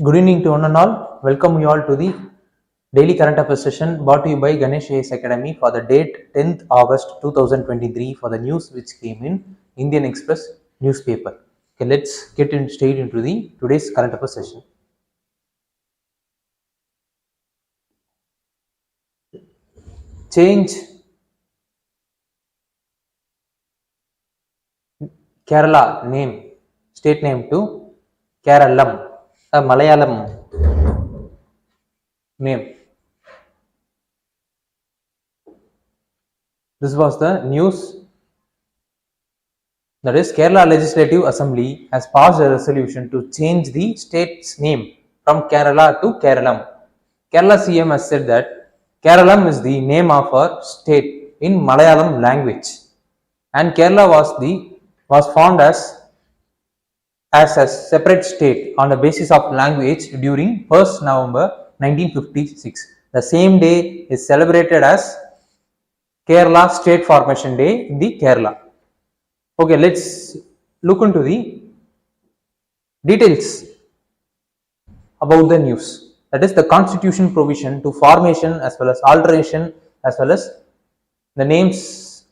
Good evening to one and all. Welcome you all to the daily current affairs session brought to you by Ganesh IAS Academy for the date 10th August 2023 for the news which came in Indian Express newspaper. Okay, let's get straight into the today's current affairs session. Change Kerala name, state name to Keralam, a Malayalam name. This was the news. That is, Kerala Legislative Assembly has passed a resolution to change the state's name from Kerala to Keralam. Kerala CM has said that Keralam is the name of our state in Malayalam language, and Kerala was formed as a separate state on the basis of language during 1st November 1956. The same day is celebrated as Kerala State Formation Day in the Kerala. Okay, let's look into the details about the news. That is the constitution provision to formation as well as alteration as well as the names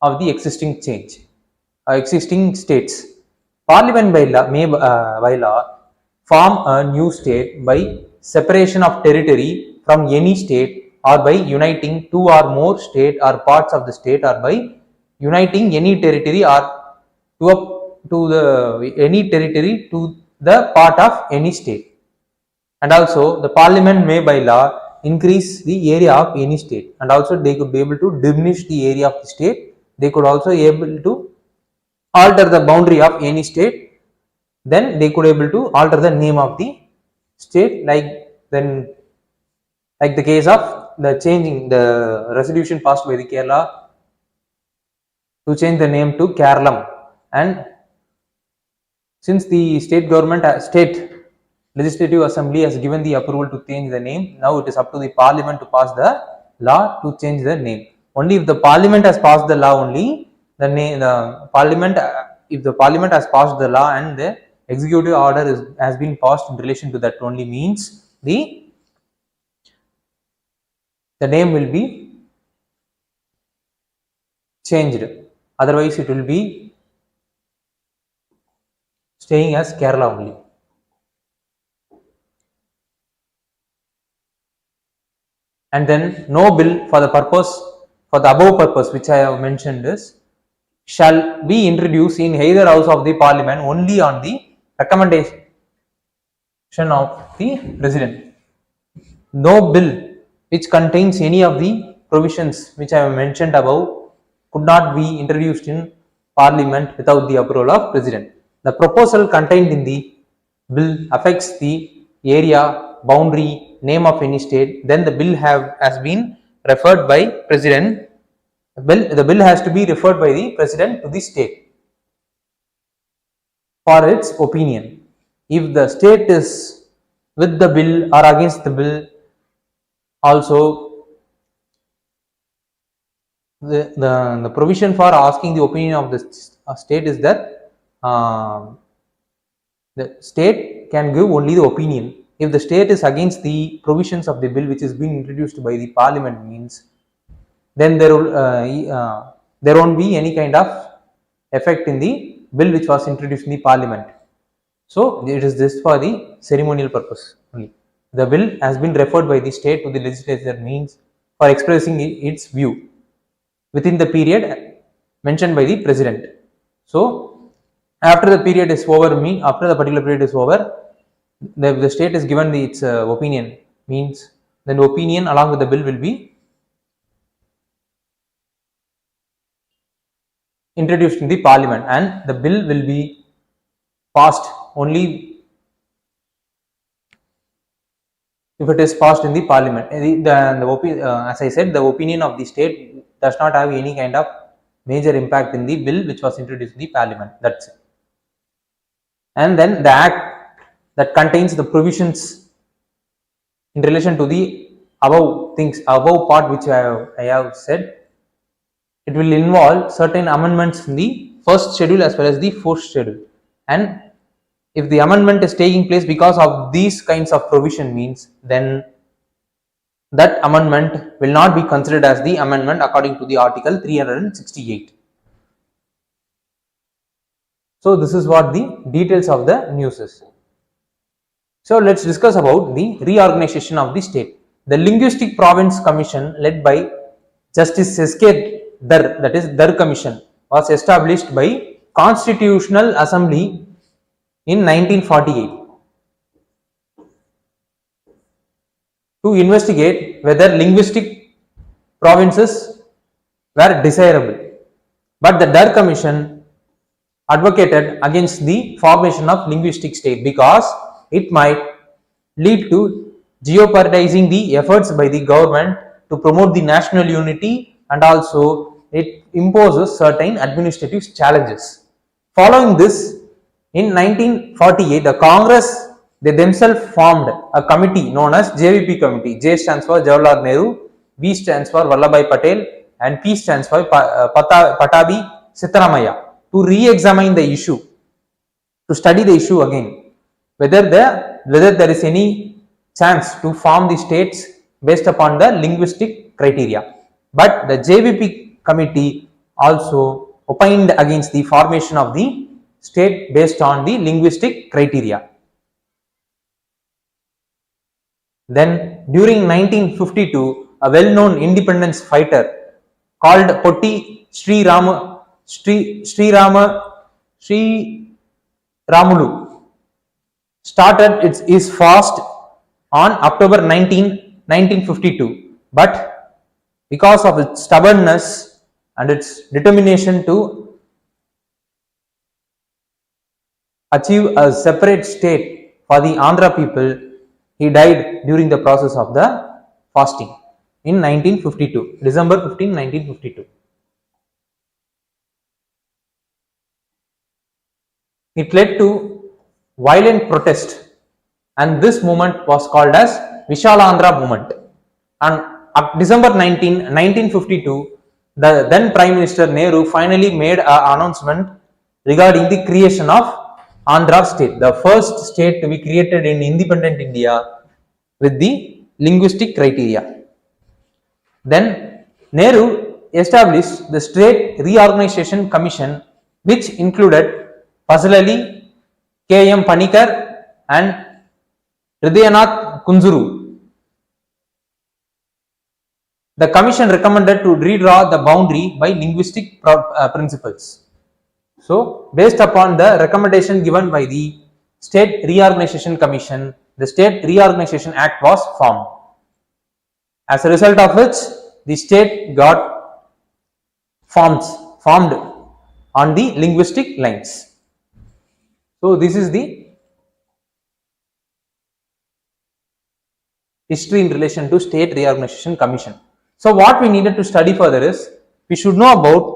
of the existing states. Parliament by law form a new state by separation of territory from any state or by uniting two or more state or parts of the state or by uniting any territory or any territory to the part of any state. And also the parliament may by law increase the area of any state, and also they could be able to diminish the area of the state. They could also be able to alter the boundary of any state. Then they could be able to alter the name of the state, like the case of the changing the resolution passed by the Kerala to change the name to Keralam. And since the state legislative assembly has given the approval to change the name, now it is up to the parliament to pass the law to change the name. Only if the parliament has passed the law, only if the parliament has passed the law and the executive order has been passed in relation to that, only means the name will be changed. Otherwise it will be staying as Kerala only. And then no bill for the above purpose which I have mentioned shall be introduced in either house of the parliament only on the recommendation of the president. No bill which contains any of the provisions which I have mentioned above could not be introduced in parliament without the approval of president. The proposal contained in the bill affects the area, boundary, name of any state. Then the bill has been referred by president. The bill has to be referred by the president to the state for its opinion. If the state is with the bill or against the bill, also the provision for asking the opinion of the state is that the state can give only the opinion. If the state is against the provisions of the bill which is being introduced by the parliament, means then there won't be any kind of effect in the bill which was introduced in the parliament. So it is just for the ceremonial purpose only. The bill has been referred by the state to the legislature, means for expressing its view within the period mentioned by the president. So after the period is over, after the particular period is over, the state is given its opinion, means then the opinion along with the bill will be introduced in the parliament, and the bill will be passed only if it is passed in the parliament. As I said, the opinion of the state does not have any kind of major impact in the bill which was introduced in the parliament. That's it. And then the act that contains the provisions in relation to the above part which I have said, it will involve certain amendments in the first schedule as well as the fourth schedule, and if the amendment is taking place because of these kinds of provision means, then that amendment will not be considered as the amendment according to the article 368. So this is what the details of the news is. So let's discuss about the reorganization of the state. The Linguistic Province Commission led by Justice S.K. Dar, that is Dar Commission, was established by Constitutional Assembly in 1948 to investigate whether linguistic provinces were desirable. But the Dar Commission advocated against the formation of linguistic state because it might lead to jeopardizing the efforts by the government to promote the national unity, and also it imposes certain administrative challenges. Following this, in 1948, the Congress, they themselves formed a committee known as JVP committee. J stands for Jawaharlal Nehru, V stands for Vallabhbhai Patel, and P stands for Patabi Sitaramaiah, to re-examine the issue, to study the issue again, whether there is any chance to form the states based upon the linguistic criteria. But the JVP committee also opined against the formation of the state based on the linguistic criteria. Then during 1952, a well-known independence fighter called Potti Sri Ramulu started his fast on October 19, 1952, but because of its stubbornness and its determination to achieve a separate state for the Andhra people, he died during the process of the fasting in 1952, December 15, 1952. It led to violent protest, and this movement was called as Vishalandhra movement. On December 19, 1952, the then Prime Minister Nehru finally made an announcement regarding the creation of Andhra state, the first state to be created in independent India with the linguistic criteria. Then Nehru established the State Reorganisation Commission, which included Fazal Ali, K.M. Panikar and Hridayanath Kunzuru. The commission recommended to redraw the boundary by linguistic principles. So, based upon the recommendation given by the State Reorganisation Commission, the State Reorganisation Act was formed. As a result of which, the state got formed on the linguistic lines. So this is the history in relation to State Reorganisation Commission. So what we needed to study further is, we should know about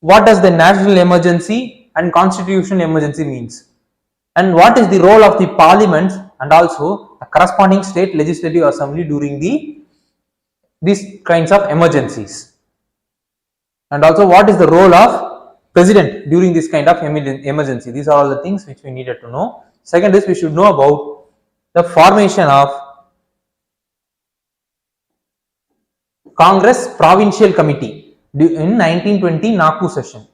what does the national emergency and constitutional emergency means, and what is the role of the parliament and also the corresponding state legislative assembly during these kinds of emergencies, and also what is the role of president during this kind of emergency. These are all the things which we needed to know. Second is, we should know about the formation of Congress Provincial Committee in 1920 Nagpur session.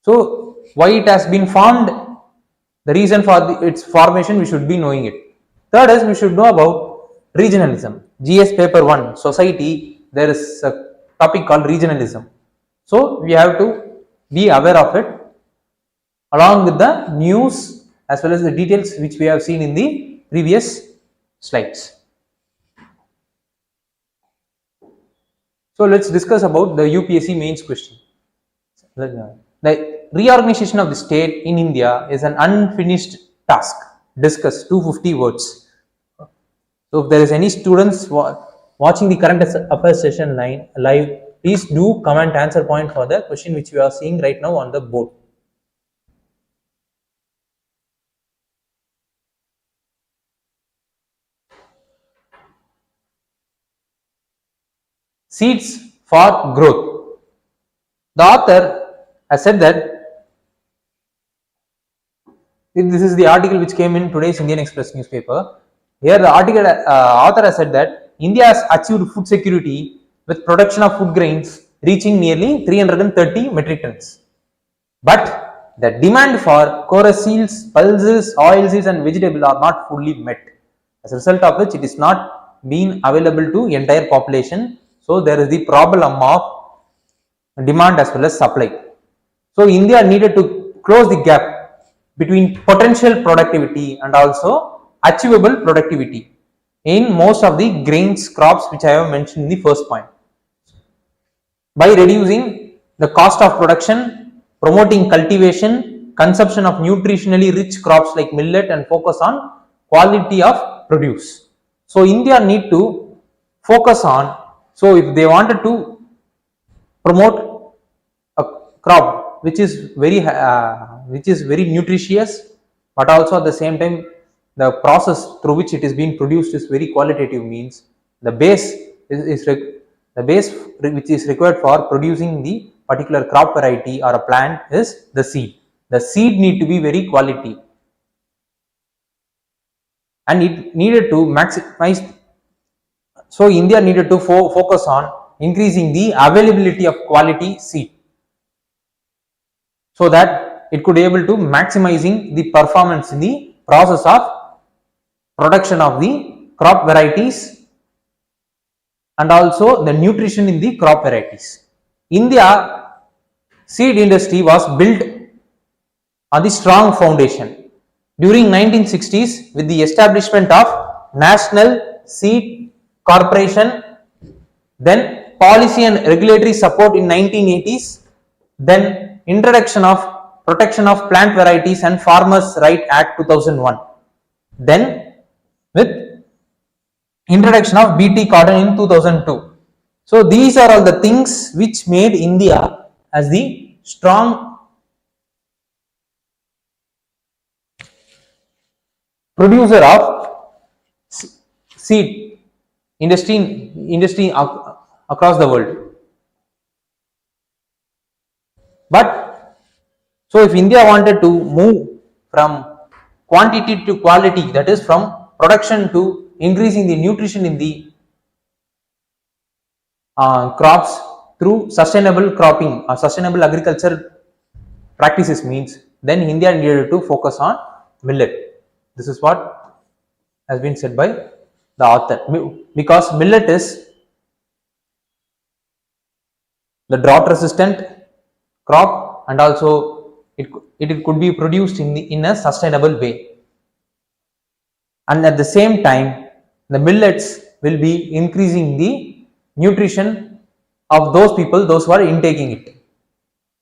So why it has been formed, the reason for its formation, we should be knowing it. Third is, we should know about regionalism. GS paper 1 society, there is a topic called regionalism. So we have to be aware of it along with the news as well as the details which we have seen in the previous slides. So let's discuss about the UPSC mains question. The reorganization of the state in India is an unfinished task. Discuss 250 words. So if there is any students watching the current affairs session live, please do comment answer point for the question which we are seeing right now on the board. Seeds for growth. The author has said that This is the article which came in today's Indian Express newspaper. Here the article author has said that India has achieved food security with production of food grains reaching nearly 330 metric tons. But the demand for chorus seeds, pulses, oilseeds and vegetables are not fully met. As a result of which it is not being available to entire population. So there is the problem of demand as well as supply. So India needed to close the gap between potential productivity and also achievable productivity in most of the grains crops which I have mentioned in the first point. By reducing the cost of production, promoting cultivation, consumption of nutritionally rich crops like millet and focus on quality of produce. So India need to focus on, so if they wanted to promote a crop which is very nutritious, but also at the same time the process through which it is being produced is very qualitative, means the base the base which is required for producing the particular crop variety or a plant is the seed. The seed need to be very quality, and it needed to maximize. So India needed to focus on increasing the availability of quality seed, so that it could be able to maximizing the performance in the process of production of the crop varieties and also the nutrition in the crop varieties. India seed industry was built on the strong foundation during 1960s with the establishment of National Seed Corporation, then policy and regulatory support in 1980s, then introduction of Protection of Plant Varieties and Farmers Right Act 2001, then with introduction of BT cotton in 2002. So these are all the things which made India as the strong producer of seed industry across the world. But so if India wanted to move from quantity to quality, that is from production to increasing the nutrition in the crops through sustainable cropping or sustainable agriculture practices, means then India needed to focus on millet. This is what has been said by the author, because millet is the drought resistant crop and also it could be produced in a sustainable way, and at the same time the millets will be increasing the nutrition of those people, those who are intaking it.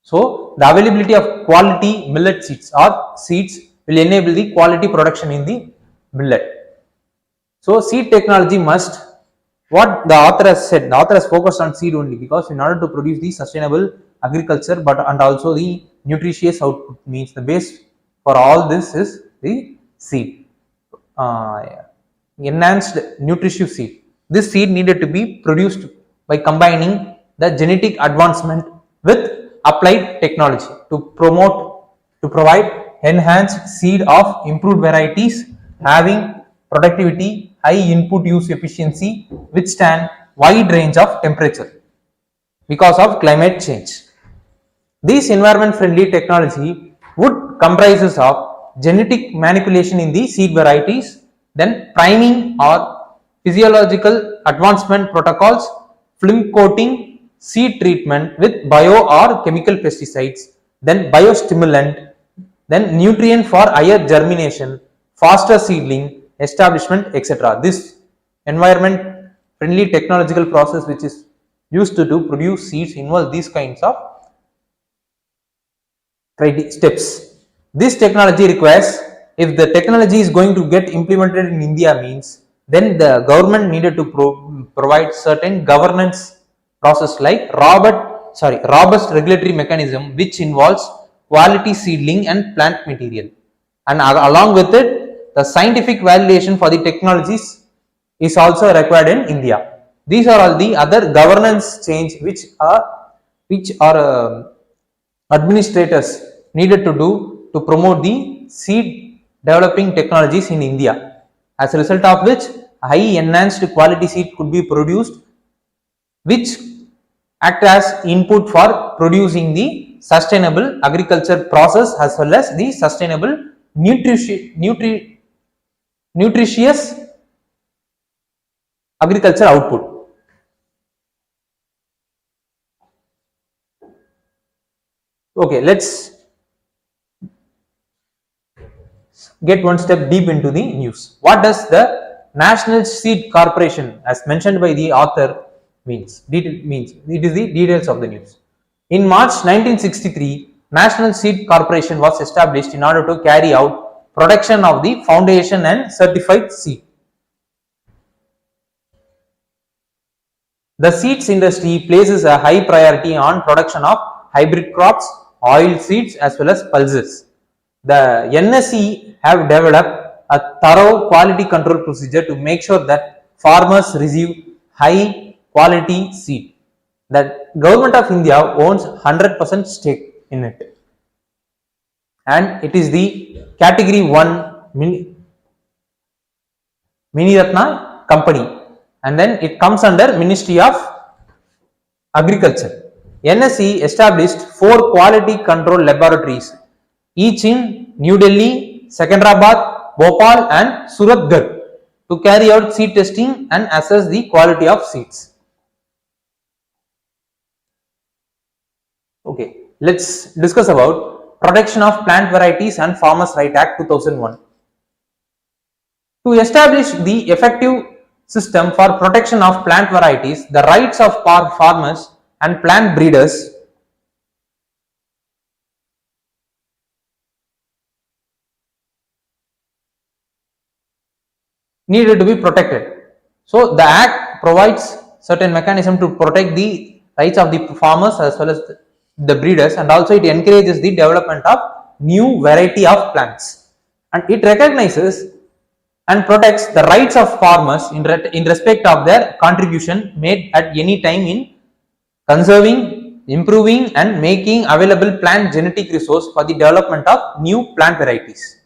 So the availability of quality millet seeds or seeds will enable the quality production in the millet. So seed technology must, what the author has said, the author has focused on seed only, because in order to produce the sustainable agriculture but and also the nutritious output, means the base for all this is the seed, enhanced nutritious seed. This seed needed to be produced by combining the genetic advancement with applied technology to provide enhanced seed of improved varieties having productivity, high input use efficiency, withstand wide range of temperature because of climate change. This environment friendly technology would comprises of genetic manipulation in the seed varieties, then priming or physiological advancement protocols, film coating, seed treatment with bio or chemical pesticides, then biostimulant, then nutrient for higher germination, faster seedling establishment, etc. This environment friendly technological process which is used to produce seeds involve these kinds of steps. This technology requires, if the technology is going to get implemented in India, means then the government needed to provide certain governance process like robust regulatory mechanism which involves quality seedling and plant material, and along with it the scientific validation for the technologies is also required in India. These are all the other governance change which are administrators needed to do to promote the seed developing technologies in India, as a result of which high enhanced quality seed could be produced, which act as input for producing the sustainable agriculture process as well as the sustainable nutritious agriculture output. Okay, let's get one step deep into the news. What does the National Seed Corporation, as mentioned by the author, means? It is the details of the news. In March 1963, National Seed Corporation was established in order to carry out production of the foundation and certified seed. The seeds industry places a high priority on production of hybrid crops, oil seeds as well as pulses. The NSE have developed a thorough quality control procedure to make sure that farmers receive high quality seed. The government of India owns 100% stake in it, and it is the category 1 mini Ratna company, and then it comes under Ministry of Agriculture. NSE established 4 quality control laboratories, each in New Delhi, Secunderabad, Bhopal and Suratgarh, to carry out seed testing and assess the quality of seeds. Okay, let's discuss about Protection of Plant Varieties and Farmers' Right Act 2001. To establish the effective system for protection of plant varieties, the rights of farmers and plant breeders needed to be protected. So the act provides certain mechanism to protect the rights of the farmers as well as the breeders, and also it encourages the development of new variety of plants, and it recognizes and protects the rights of farmers in respect of their contribution made at any time in conserving, improving and making available plant genetic resource for the development of new plant varieties.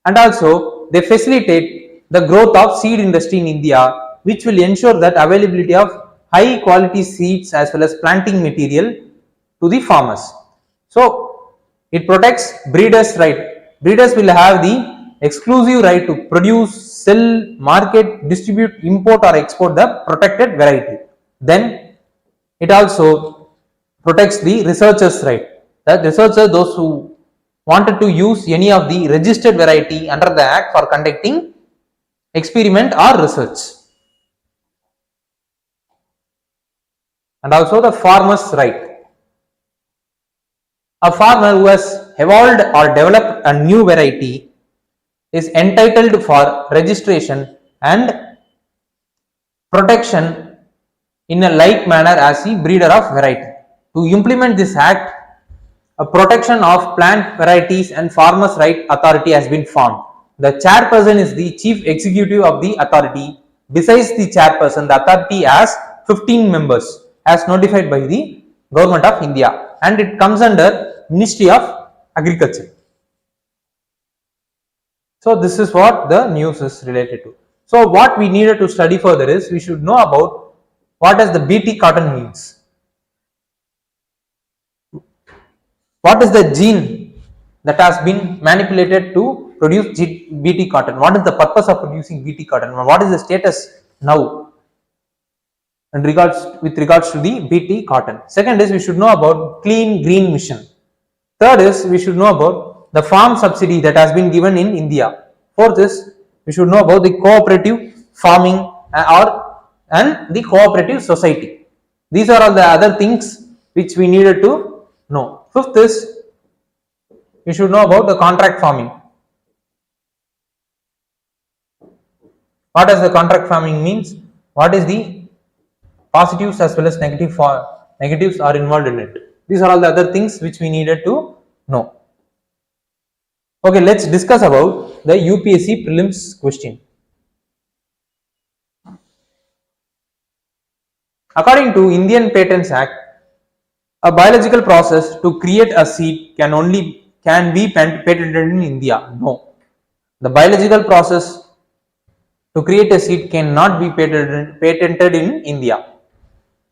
And also they facilitate the growth of seed industry in India, which will ensure that availability of high quality seeds as well as planting material to the farmers. So it protects breeders' right. Breeders will have the exclusive right to produce, sell, market, distribute, import or export the protected variety. Then it also protects the researchers' right. The researchers, those who wanted to use any of the registered variety under the act for conducting experiment or research. And also the farmer's right. A farmer who has evolved or developed a new variety is entitled for registration and protection in a like manner as the breeder of variety. To implement this act, a protection of plant varieties and farmers' right authority has been formed. The chairperson is the chief executive of the authority. Besides the chairperson, the authority has 15 members as notified by the Government of India, and it comes under Ministry of Agriculture. So this is what the news is related to. So what we needed to study further is we should know about what does the BT cotton means. What is the gene that has been manipulated to produce BT cotton? What is the purpose of producing BT cotton? What is the status now with regards to the BT cotton? Second is we should know about Clean Green Mission. Third is we should know about the farm subsidy that has been given in India. Fourth is we should know about the cooperative farming and the cooperative society. These are all the other things which we needed to know. Fifth is we should know about the contract farming. What does the contract farming means? What is the positives as well as negatives are involved in it? These are all the other things which we needed to know. Okay, let's discuss about the UPSC prelims question. According to Indian Patents Act, a biological process to create a seed can only can be patented in India? No. The biological process to create a seed cannot be patented in India.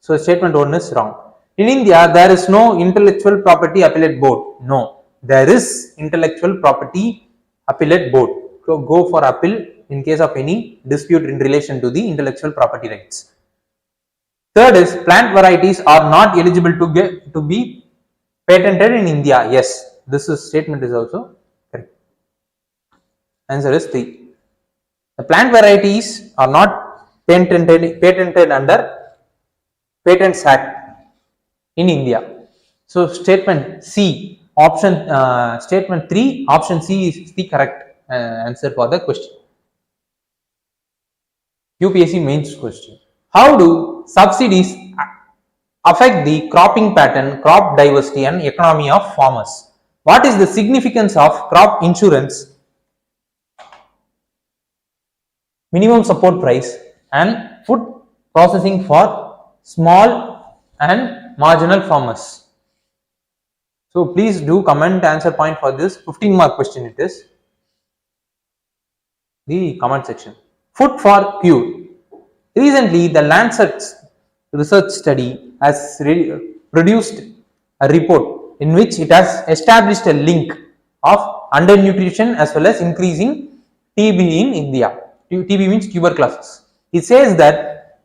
So statement 1 is wrong. In India, there is no intellectual property appellate board. No, there is intellectual property appellate board. So go for appeal in case of any dispute in relation to the intellectual property rights. Third is plant varieties are not eligible to be patented in India. Yes, this statement is also correct. Answer is 3. The plant varieties are not patented under Patents Act in India. So statement C, statement 3, option C is the correct answer for the question. UPSC mains question. How do subsidies affect the cropping pattern, crop diversity and economy of farmers? What is the significance of crop insurance, minimum support price and food processing for small and marginal farmers? So please do comment answer point for this 15 mark question. It is the comment section. Food for cure. Recently the Lancet research study has produced a report in which it has established a link of undernutrition as well as increasing TB in India. TB means tuberculosis. It says that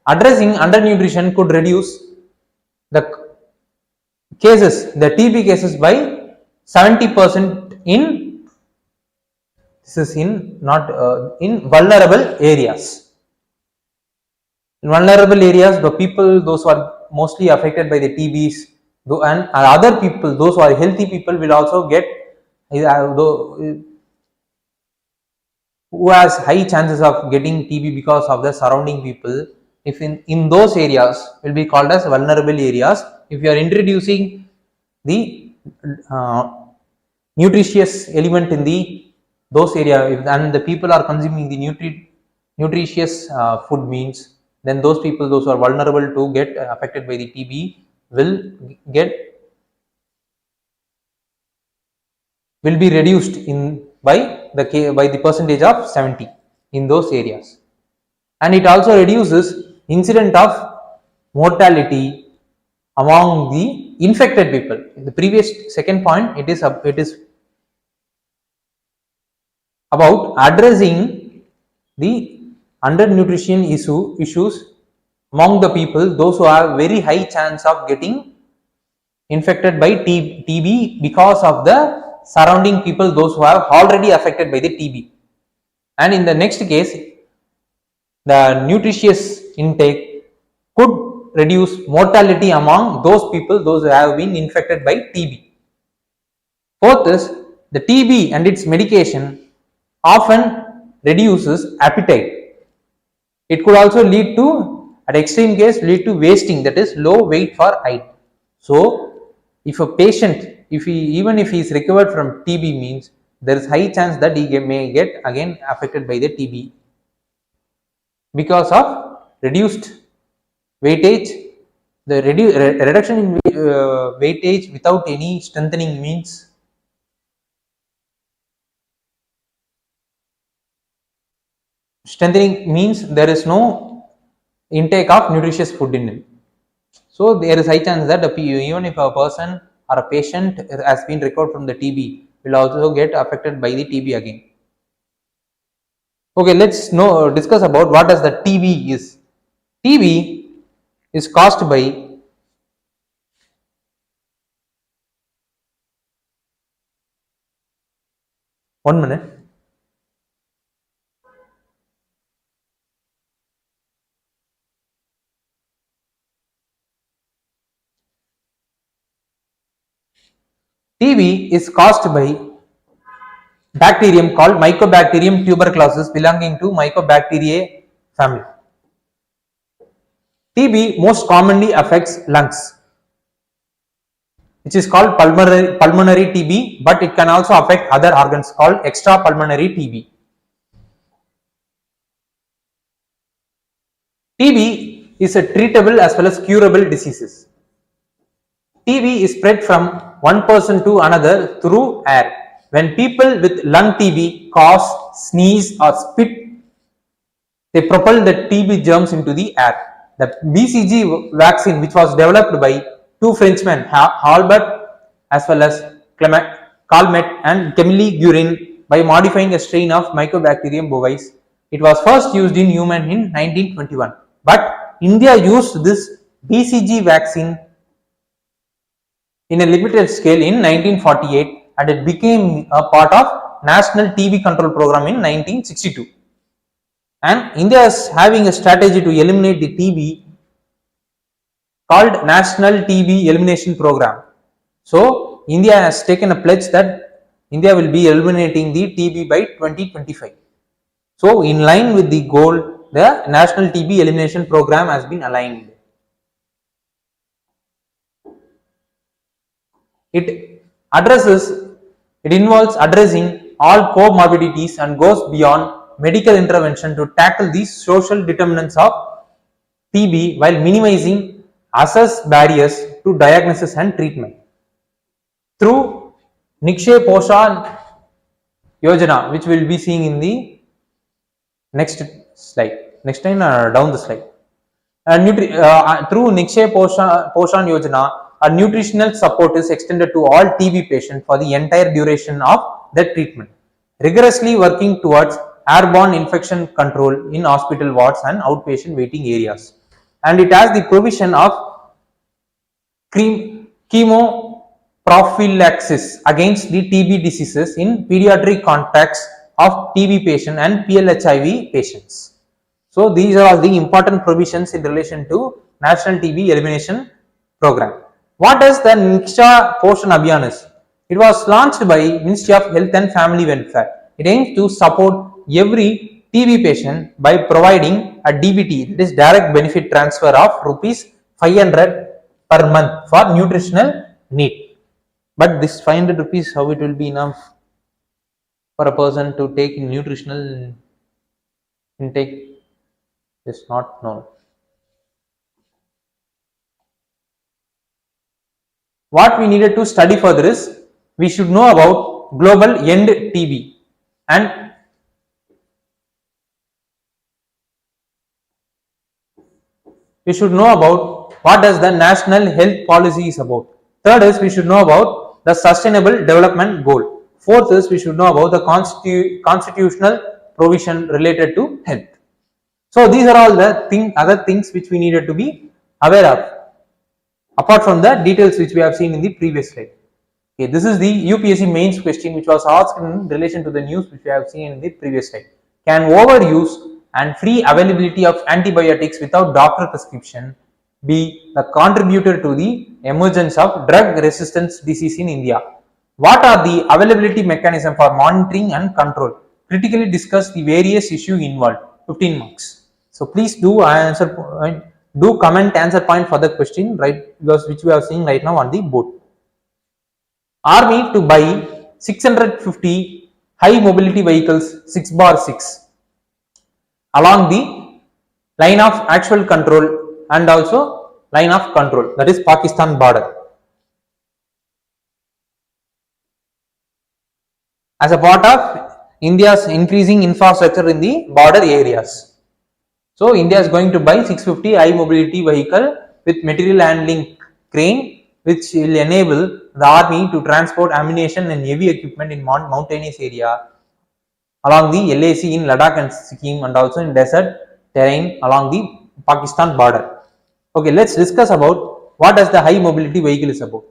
addressing undernutrition could reduce the cases, the TB cases by 70% in, this is in not in vulnerable areas. In vulnerable areas, the people, those who are mostly affected by the TBs, and other people, those who are healthy people will also get, who has high chances of getting TB because of the surrounding people. If in those areas will be called as vulnerable areas. If you are introducing the nutritious element in those area, and the people are consuming the nutritious food means, then those people, those who are vulnerable to get affected by the TB will be reduced in by the percentage of 70 in those areas. And it also reduces incident of mortality among the infected people. In the previous second point, it is about addressing the undernutrition issues among the people, those who have very high chance of getting infected by TB because of the surrounding people, those who are already affected by the TB. And in the next case, the nutritious intake could reduce mortality among those people, those who have been infected by TB. Fourth is the TB and its medication often reduces appetite. It could also lead to, at extreme case, lead to wasting, that is low weight for height. So if a patient, even if he is recovered from TB means, there is high chance that he may get again affected by the TB because of reduced weightage. The reduction in weightage without any strengthening means there is no intake of nutritious food in him. So there is high chance that even if a person or a patient has been recovered from the TB, will also get affected by the TB again. Okay, let's discuss about what does the TB is. TB is caused by one minute. TB is caused by bacterium called Mycobacterium tuberculosis belonging to Mycobacteriaceae family. TB most commonly affects lungs, which is called pulmonary TB, but it can also affect other organs called extrapulmonary TB. TB is a treatable as well as curable diseases. TB is spread from one person to another through air. When people with lung TB cough, sneeze or spit, they propel the TB germs into the air. The BCG vaccine, which was developed by two Frenchmen, Halbert as well as Calmet and Camille Guerin, by modifying a strain of Mycobacterium bovis, it was first used in human in 1921. But India used this BCG vaccine in a limited scale in 1948, and it became a part of National TB Control Program in 1962. And India is having a strategy to eliminate the TB called National TB Elimination Program. So India has taken a pledge that India will be eliminating the TB by 2025. So in line with the goal, the National TB Elimination Program has been aligned. It involves addressing all comorbidities and goes beyond medical intervention to tackle these social determinants of TB while minimizing access barriers to diagnosis and treatment. Through Nikshay Poshan Yojana, which we will be seeing in the next slide, next time down the slide. Through Nikshay Poshan Yojana, a nutritional support is extended to all TB patients for the entire duration of their treatment, rigorously working towards airborne infection control in hospital wards and outpatient waiting areas. And it has the provision of chemoprophylaxis against the TB diseases in pediatric contacts of TB patient and PLHIV patients. So these are all the important provisions in relation to National TB Elimination Program. What does the Nikshay Poshan Abhiyan is? It was launched by Ministry of Health and Family Welfare. It aims to support every TB patient by providing a DBT, that is direct benefit transfer of rupees 500 per month for nutritional need. But this 500 rupees, how it will be enough for a person to take nutritional intake is not known. What we needed to study further is, we should know about global end TB, and we should know about what does the national health policy is about. Third is, we should know about the sustainable development goal. Fourth is, we should know about the constitutional provision related to health. So these are all the other things which we needed to be aware of, apart from the details which we have seen in the previous slide. Okay, this is the UPSC mains question which was asked in relation to the news which we have seen in the previous slide. Can overuse and free availability of antibiotics without doctor prescription be a contributor to the emergence of drug resistance disease in India? What are the availability mechanism for monitoring and control? Critically discuss the various issues involved. 15 marks. So please do comment answer point for the question, right, because which we are seeing right now on the board. Army to buy 650 high mobility vehicles 6x6 along the line of actual control and also line of control, that is Pakistan border, as a part of India's increasing infrastructure in the border areas. So India is going to buy 650 high mobility vehicle with material handling crane, which will enable the army to transport ammunition and heavy equipment in mountainous area along the LAC in Ladakh and Sikkim, and also in desert terrain along the Pakistan border. Okay, let's discuss about what does the high mobility vehicle is about.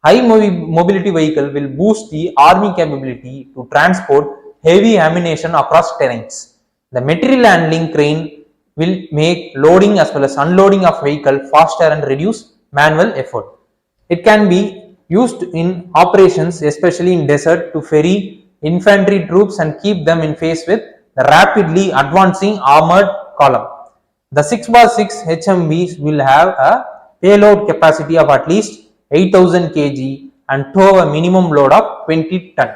High mobility vehicle will boost the army capability to transport heavy ammunition across terrains. The material handling crane will make loading as well as unloading of vehicle faster and reduce manual effort. It can be used in operations, especially in desert, to ferry infantry troops and keep them in phase with the rapidly advancing armored column. The 6x6 HMVs will have a payload capacity of at least 8000 kg and tow a minimum load of 20 ton.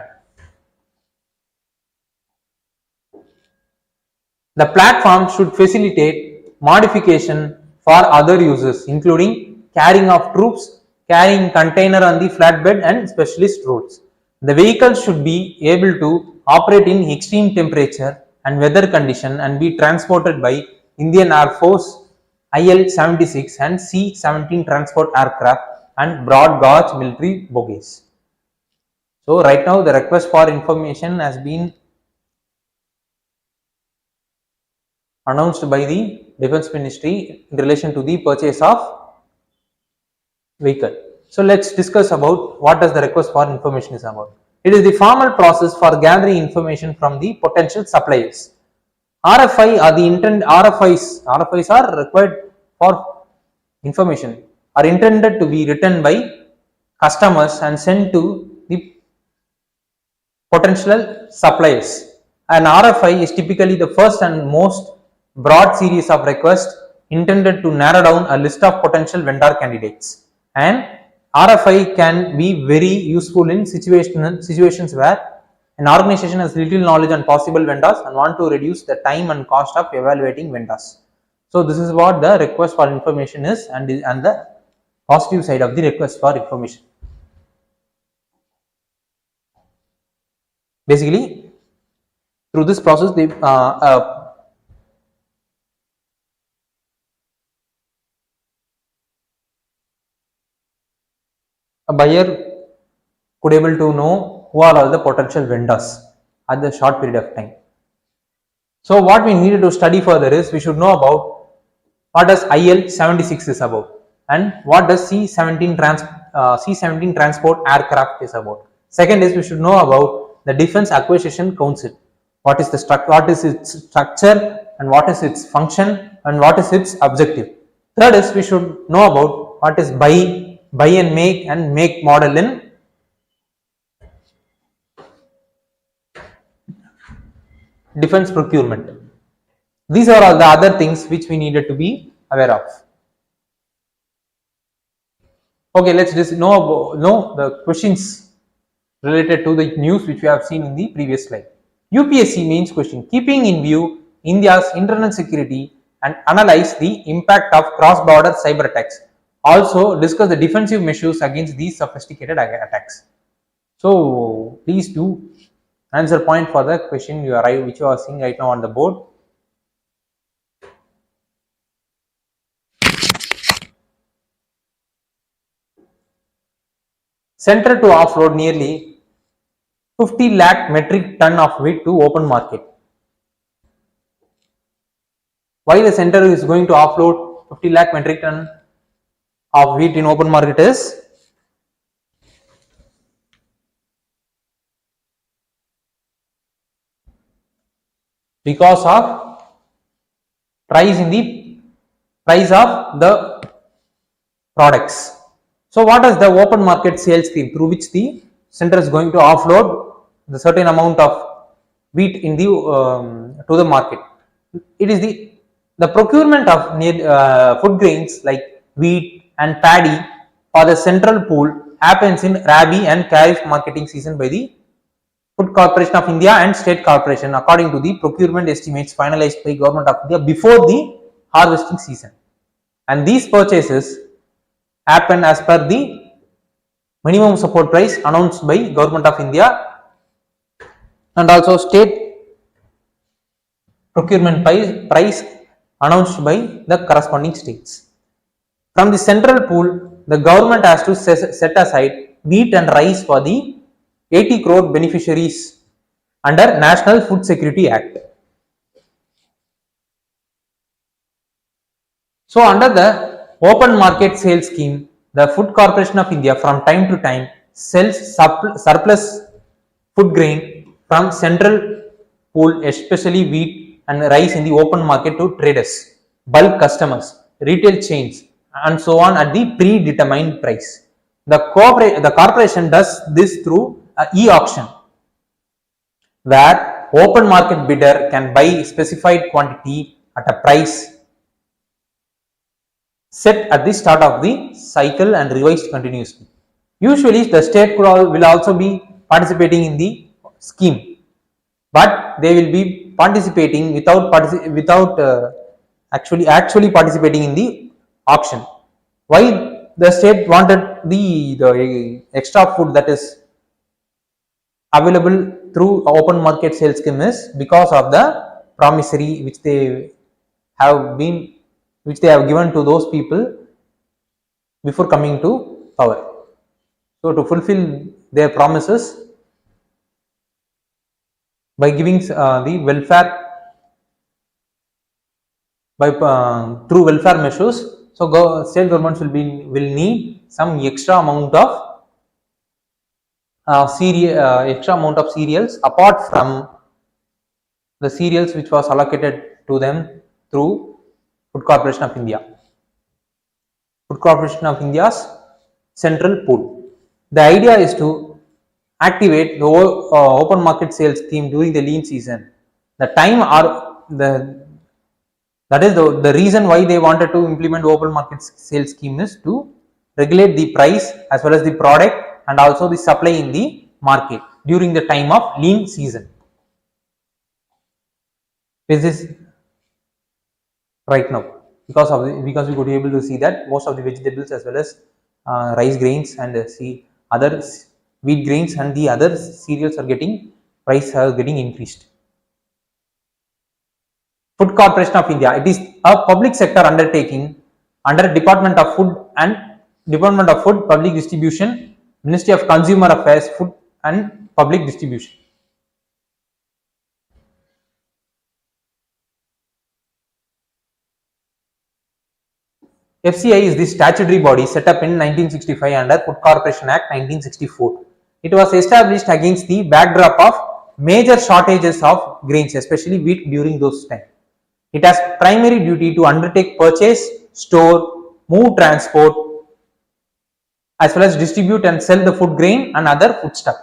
The platform should facilitate modification for other uses, including carrying of troops, carrying container on the flatbed and specialist roads. The vehicle should be able to operate in extreme temperature and weather condition and be transported by Indian Air Force IL-76 and C-17 transport aircraft and broad gauge military bogies. So right now the request for information has been announced by the Defence Ministry in relation to the purchase of vehicle. So let's discuss about what does the request for information is about. It is the formal process for gathering information from the potential suppliers. RFIs are required for information, are intended to be written by customers and sent to the potential suppliers. An RFI is typically the first and most broad series of requests intended to narrow down a list of potential vendor candidates. And RFI can be very useful in situations where an organization has little knowledge on possible vendors and want to reduce the time and cost of evaluating vendors. So this is what the request for information is, and the positive side of the request for information. Basically, through this process, a buyer could able to know who are all the potential vendors at the short period of time. So what we needed to study further is we should know about what does IL-76 is about and what does C-17 transport aircraft is about. Second is we should know about the Defence Acquisition Council. What is its structure and what is its function and what is its objective. Third is we should know about what is buy and make model in defense procurement. These are all the other things which we needed to be aware of. Okay, let's just know the questions related to the news which we have seen in the previous slide. UPSC means question: keeping in view India's internal security and analyze the impact of cross-border cyber attacks. Also discuss the defensive measures against these sophisticated attacks. So please do answer point for the question which you are seeing right now on the board. Center to offload nearly 50 lakh metric ton of wheat to open market. Why the center is going to offload 50 lakh metric ton of wheat in open market is because of rise in the price of the products. So what is the open market sales scheme through which the center is going to offload the certain amount of wheat in the to the market? It is the procurement of food grains like wheat and paddy for the central pool happens in Rabi and Kharif marketing season by the Food Corporation of India and State Corporation according to the procurement estimates finalized by Government of India before the harvesting season. And these purchases happen as per the minimum support price announced by Government of India and also state procurement price announced by the corresponding states. From the central pool, the government has to set aside wheat and rice for the 80 crore beneficiaries under National Food Security Act. So under the open market sales scheme, the Food Corporation of India from time to time sells surplus food grain from central pool, especially wheat and rice in the open market to traders, bulk customers, retail chains and so on at the predetermined price. The corporation does this through e-auction where open market bidder can buy specified quantity at a price set at the start of the cycle and revised continuously. Usually the state will also be participating in the scheme, but they will be participating without actually participating in the auction. Why the state wanted the extra food that is available through open market sales scheme is because of the promissory have been which they have given to those people before coming to power. So to fulfill their promises by giving the welfare by through welfare measures, so state governments will need some extra amount of cereals apart from the cereals which was allocated to them through Food Corporation of India. Food Corporation of India's central pool. The idea is to activate the open market sales scheme during the lean season. The time or that is the reason why they wanted to implement open market sales scheme is to regulate the price as well as the product and also the supply in the market during the time of lean season. This is right now because we could be able to see that most of the vegetables as well as rice grains and other wheat grains and the other cereals are getting increased. Food Corporation of India, it is a public sector undertaking under Department of Food, Public Distribution, Ministry of Consumer Affairs, Food and Public Distribution. FCI is the statutory body set up in 1965 under Food Corporation Act 1964. It was established against the backdrop of major shortages of grains, especially wheat during those times. It has primary duty to undertake purchase, store, move, transport, as well as distribute and sell the food grain and other foodstuff.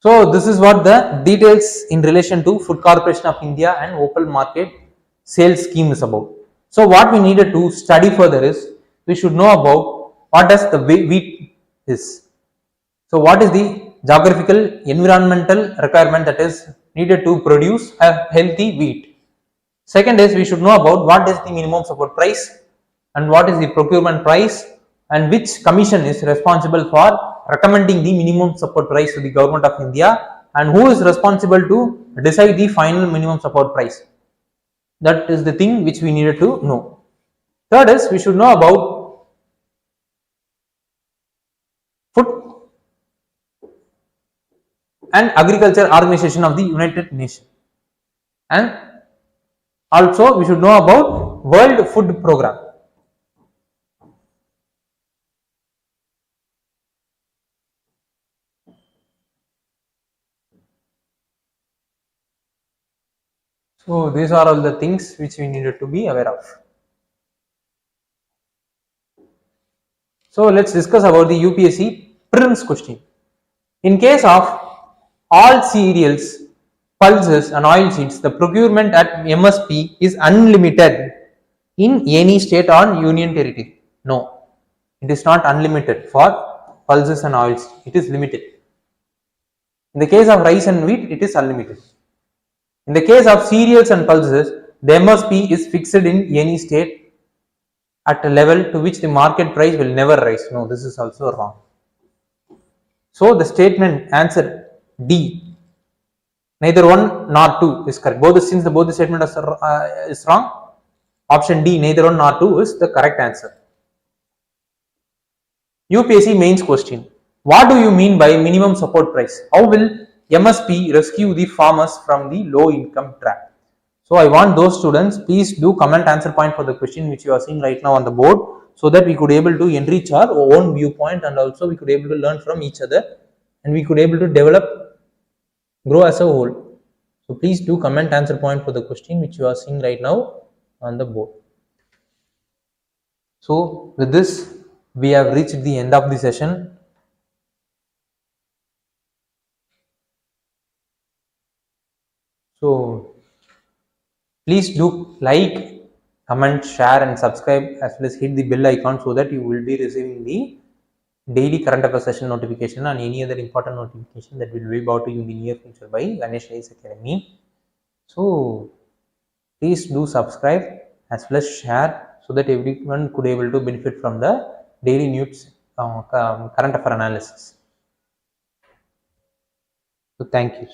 So this is what the details in relation to Food Corporation of India and open market sales scheme is about. So what we needed to study further is we should know about what does the wheat is. So what is the geographical environmental requirement that is needed to produce a healthy wheat. Second is we should know about what is the minimum support price and what is the procurement price and which commission is responsible for recommending the minimum support price to the government of India and who is responsible to decide the final minimum support price. That is the thing which we needed to know. Third is we should know about food and Agriculture Organization of the United Nations, and also we should know about World Food Program. So these are all the things which we needed to be aware of. So let's discuss about the UPSC prelims question. In case of all cereals, pulses and oilseeds, the procurement at MSP is unlimited in any state or union territory. No, it is not unlimited for pulses and oilseeds. It is limited. In the case of rice and wheat, it is unlimited. In the case of cereals and pulses, the MSP is fixed in any state at a level to which the market price will never rise. No, this is also wrong. So the statement answer D, neither one nor two is correct. Since both the statement is wrong, option D, neither one nor two is the correct answer. UPSC mains question. What do you mean by minimum support price? How will MSP rescue the farmers from the low income trap? So I want those students, please do comment answer point for the question which you are seeing right now on the board, so that we could able to enrich our own viewpoint and also we could able to learn from each other and we could able to grow as a whole. So please do comment answer point for the question which you are seeing right now on the board. So with this, we have reached the end of the session. So please do like, comment, share and subscribe as well as hit the bell icon so that you will be receiving the daily current affairs session notification and any other important notification that will be brought to you in the near future by Ganesh IAS Academy. So please do subscribe as well as share so that everyone could able to benefit from the daily news current affair analysis. So thank you.